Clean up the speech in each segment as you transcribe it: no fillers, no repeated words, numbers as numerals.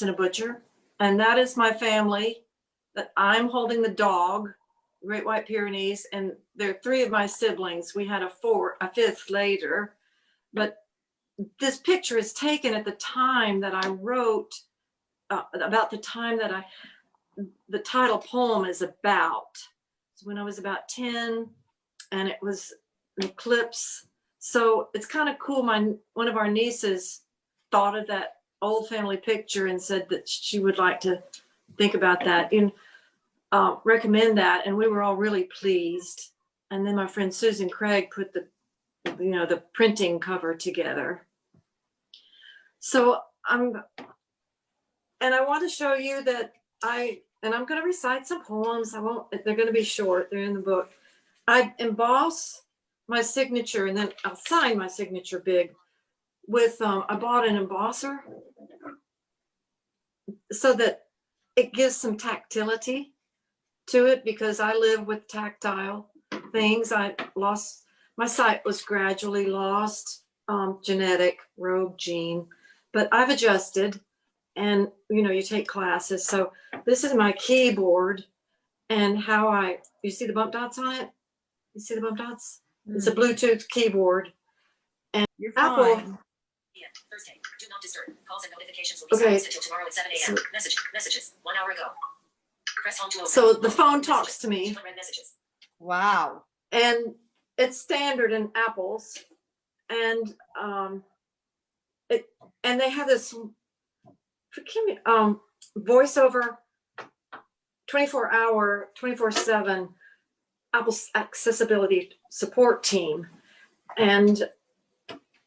and a Butcher, and that is my family. That I'm holding the dog, Great White Pyrenees, and there are 3 of my siblings. We had a 5th later, but this picture is taken at the time that I wrote, about the time that the title poem is about. So when I was about 10, and it was an eclipse. So it's kind of cool. One of our nieces thought of that old family picture and said that she would like to think about that and recommend that. And we were all really pleased. And then my friend Susan Craig put the printing cover together. So I want to show you that I'm going to recite some poems. They're going to be short. They're in the book. I emboss my signature, and then I'll sign my signature big with, I bought an embosser so that it gives some tactility to it, because I live with tactile things. My sight was gradually lost, genetic rogue gene, but I've adjusted, and you take classes. So this is my keyboard, and you see the bump dots on it? You see the bump dots? It's a Bluetooth keyboard. And You're Apple. fine. Thursday. Do not disturb. Calls and notifications will be silenced until tomorrow at 7 a.m. Messages. 1 hour ago. Press home to open. So the phone talks to me. Wow. And it's standard in Apples. And they have this voiceover 24/7 Apple accessibility support team. And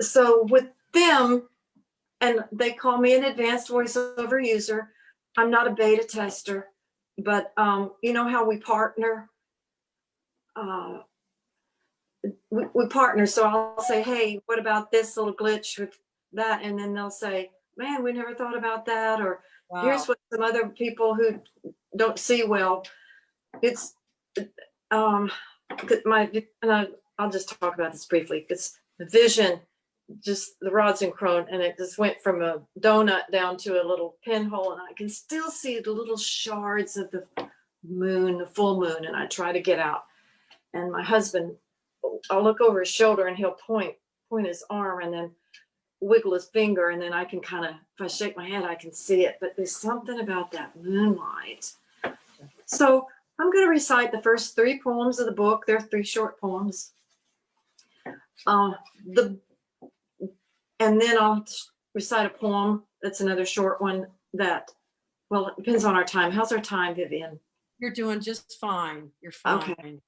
so with them, and they call me an advanced voiceover user. I'm not a beta tester, but you know how we partner? We partner. So I'll say, hey, what about this little glitch with that? And then they'll say, man, we never thought about that. Or Wow. Here's what some other people who don't see well. It's I'll just talk about this briefly. It's the vision, just the rods and crone, and it just went from a donut down to a little pinhole, and I can still see the little shards of the moon, the full moon, and I try to get out. And my husband, I'll look over his shoulder, and he'll point his arm, and then wiggle his finger, and then I can kind of, if I shake my head, I can see it. But there's something about that moonlight. So I'm going to recite the first 3 poems of the book. They're 3 short poems. And then I'll recite a poem that's another short one that, well, it depends on our time. How's our time, Vivian? You're doing just fine. You're fine. Okay.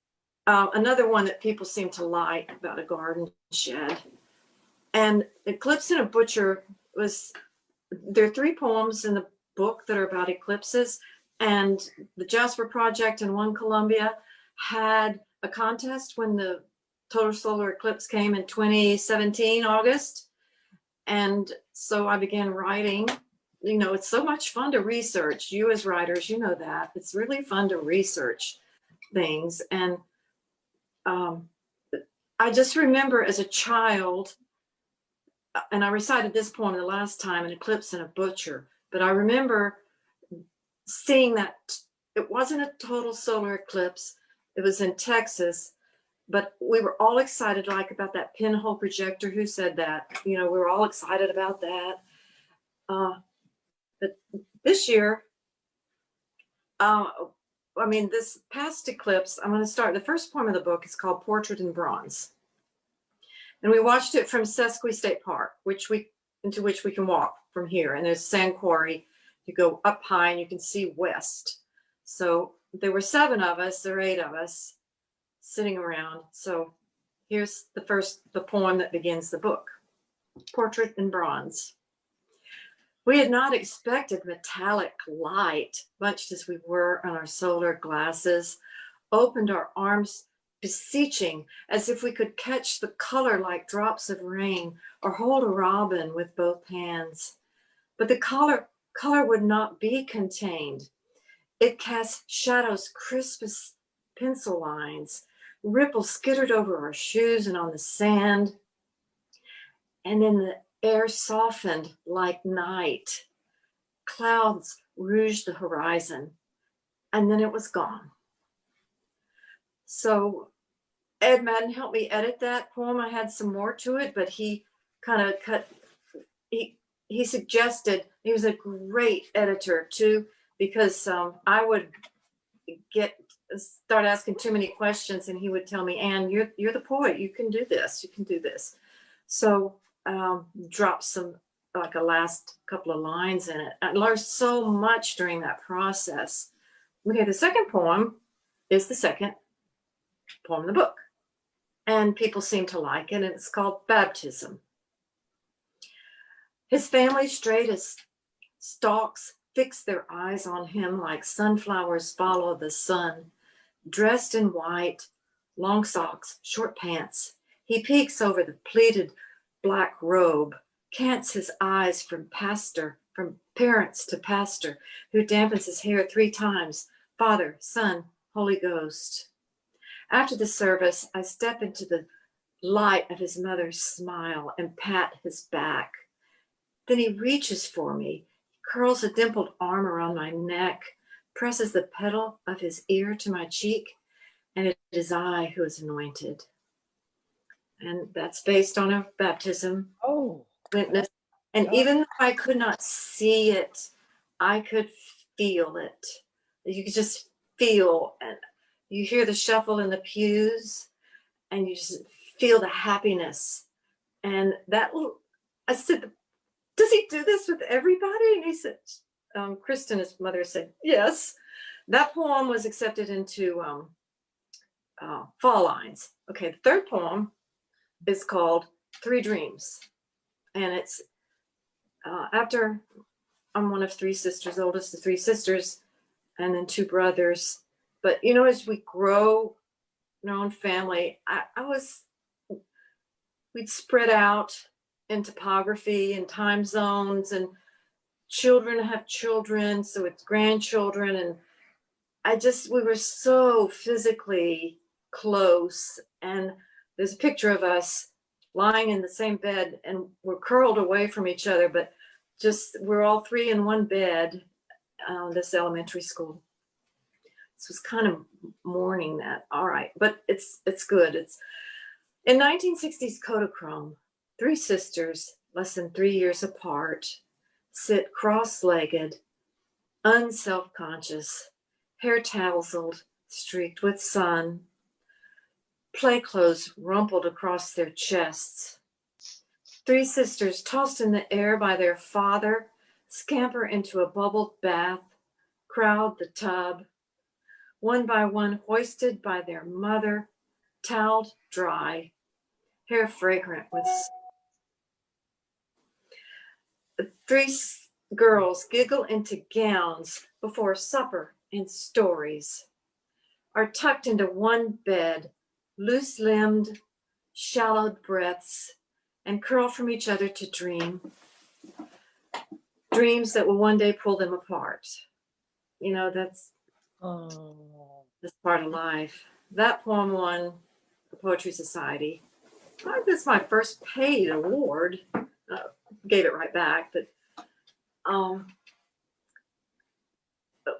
Another one that people seem to like, about a garden shed. And Eclipse and a Butcher there are 3 poems in the book that are about eclipses. And the Jasper Project in One Columbia had a contest when the total solar eclipse came in 2017, August. And so I began writing. It's so much fun to research. You as writers, you know that. It's really fun to research things. And I just remember as a child, and I recited this poem the last time, An Eclipse and a Butcher, but I remember seeing that it wasn't a total solar eclipse. It was in Texas, but we were all excited, like about that pinhole projector. Who said that? We were all excited about that. But this year, this past eclipse, I'm going to start. The first poem of the book is called Portrait in Bronze. And we watched it from Sesqui State Park, into which we can walk from here. And there's Sand Quarry. You go up high and you can see west. So there were 7 of us, or 8 of us sitting around. So here's the poem that begins the book. Portrait in Bronze. We had not expected metallic light, much as we were on our solar glasses, opened our arms beseeching, as if we could catch the color like drops of rain, or hold a robin with both hands. But the color would not be contained. It cast shadows crisp as pencil lines. Ripples skittered over our shoes and on the sand. And then the air softened like night. clouds rouged the horizon, and then it was gone. So Ed Madden helped me edit that poem. I had some more to it, but he kind of he suggested, he was a great editor too, because I would start asking too many questions, and he would tell me, Ann, you're the poet. You can do this. You can do this. So drop some, like a last couple of lines in it. I learned so much during that process. Okay, the second poem is the second poem in the book, and people seem to like it, and it's called Baptism. His family, straight as stalks, fix their eyes on him like sunflowers follow the sun. Dressed in white, long socks, short pants, he peeks over the pleated black robe, cants his eyes from parents to pastor, who dampens his hair 3 times, Father, Son, Holy Ghost. After the service, I step into the light of his mother's smile and pat his back. Then he reaches for me, curls a dimpled arm around my neck, presses the petal of his ear to my cheek, and it is I who is anointed. And that's based on a baptism witness. And even though I could not see it, I could feel it. You could just feel, and you hear the shuffle in the pews, and you just feel the happiness. And that little, I said, does he do this with everybody? And he said, Kristen, his mother, said, yes. That poem was accepted into Fall Lines. Okay, the third poem is called 3 Dreams. And it's after I'm one of 3 sisters, oldest of 3 sisters, and then 2 brothers. But, you know, as we grow in our own family, we'd spread out in topography and time zones, and children have children, so it's grandchildren. And we were so physically close. And there's a picture of us lying in the same bed, and we're curled away from each other, but we're all 3 in one bed, this elementary school. So it's kind of mourning that. All right, but it's good. It's in 1960s Kodachrome. 3 sisters, less than 3 years apart, sit cross-legged, unself-conscious, hair tousled, streaked with sun, play clothes rumpled across their chests. 3 sisters, tossed in the air by their father, scamper into a bubbled bath, crowd the tub, one by one hoisted by their mother, toweled dry, hair fragrant with. 3 girls giggle into gowns before supper and stories, are tucked into one bed, loose-limbed, shallowed breaths, and curl from each other to dream. Dreams that will one day pull them apart. You know, that's part of life. That poem won the Poetry Society. I think that's my first paid award. Gave it right back, but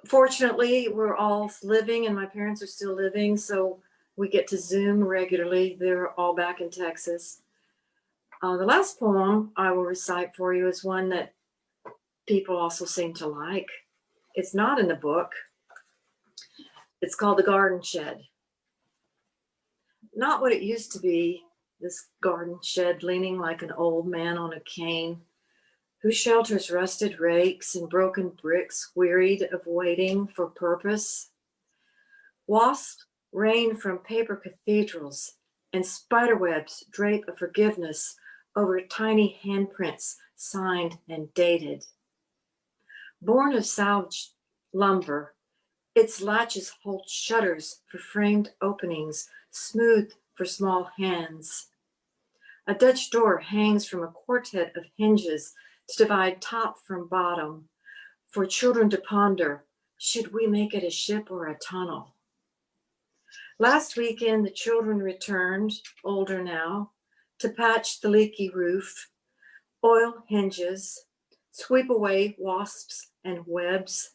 fortunately, we're all living, and my parents are still living, so we get to Zoom regularly. They're all back in Texas. The last poem I will recite for you is one that people also seem to like. It's not in the book. It's called The Garden Shed. Not what it used to be, this garden shed leaning like an old man on a cane, who shelters rusted rakes and broken bricks, wearied of waiting for purpose. Wasps rain from paper cathedrals, and spiderwebs drape a forgiveness over tiny handprints signed and dated. Born of salvaged lumber, its latches hold shutters for framed openings, smooth for small hands. A Dutch door hangs from a quartet of hinges to divide top from bottom, for children to ponder, should we make it a ship or a tunnel? Last weekend, the children returned, older now, to patch the leaky roof, oil hinges, sweep away wasps and webs.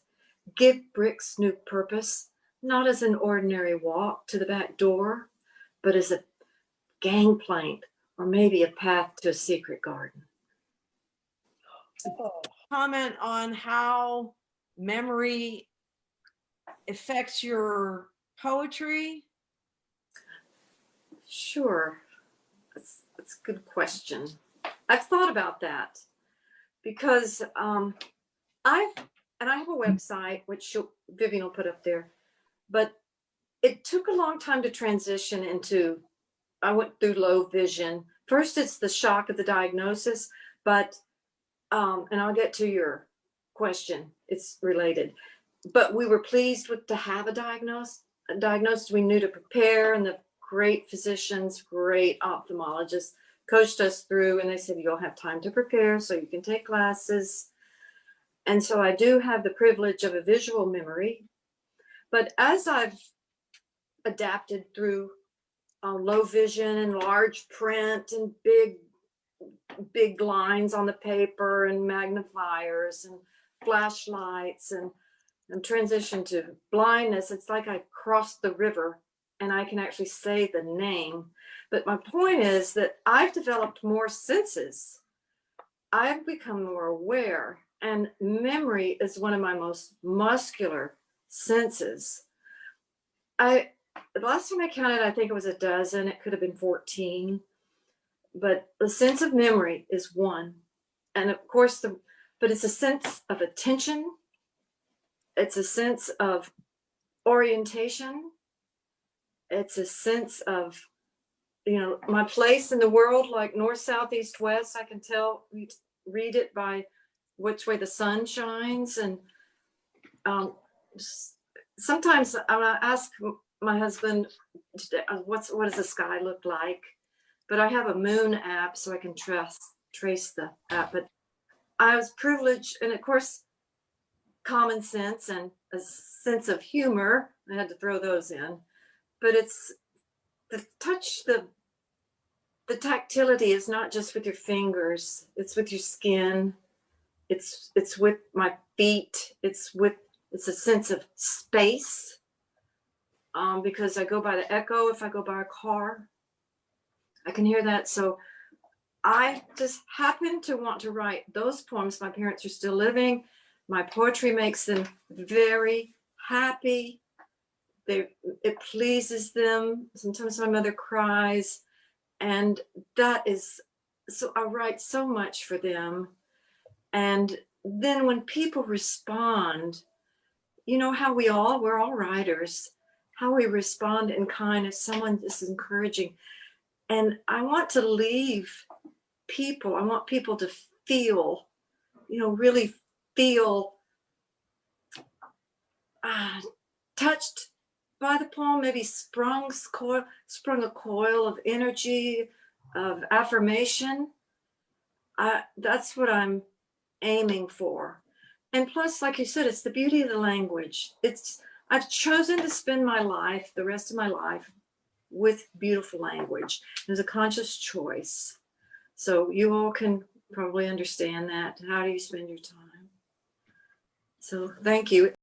Give bricks new purpose, not as an ordinary walk to the back door, but as a gangplank or maybe a path to a secret garden. Comment on how memory affects your poetry? Sure, that's a good question. I've thought about that because I have a website which Vivian will put up there, but it took a long time to transition into. I went through low vision. First, it's the shock of the diagnosis, but and I'll get to your question. It's related, but we were pleased to have a diagnosis. We knew to prepare, and the great physicians, great ophthalmologists coached us through, and they said you'll have time to prepare, so you can take classes. And so I do have the privilege of a visual memory, but as I've adapted through low vision and large print and big lines on the paper and magnifiers and flashlights and transition to blindness, it's like I crossed the river and I can actually say the name. But my point is that I've developed more senses. I've become more aware, and memory is one of my most muscular senses. The last time I counted, I think it was a dozen. It could have been 14. But the sense of memory is one. And of course, but it's a sense of attention. It's a sense of orientation. It's a sense of, my place in the world, like north, south, east, west. I can tell, read it by which way the sun shines. And sometimes I ask my husband, what does the sky look like? But I have a moon app, so I can trace the app. But I was privileged, and of course, common sense and a sense of humor. I had to throw those in. But it's the touch, the tactility is not just with your fingers. It's with your skin. It's with my feet. It's a sense of space. Because I go by the echo. If I go by a car, I can hear that. So I just happen to want to write those poems. My parents are still living. My poetry makes them very happy. It pleases them. Sometimes my mother cries. And that is, so I write so much for them. And then when people respond, how we're all writers, how we respond in kind, if someone is encouraging. And I want to leave people, I want people to feel, really feel touched by the poem, maybe sprung a coil of energy, of affirmation. That's what I'm aiming for. And plus, like you said, it's the beauty of the language. I've chosen to spend the rest of my life with beautiful language. There's a conscious choice. So you all can probably understand that. How do you spend your time? So thank you.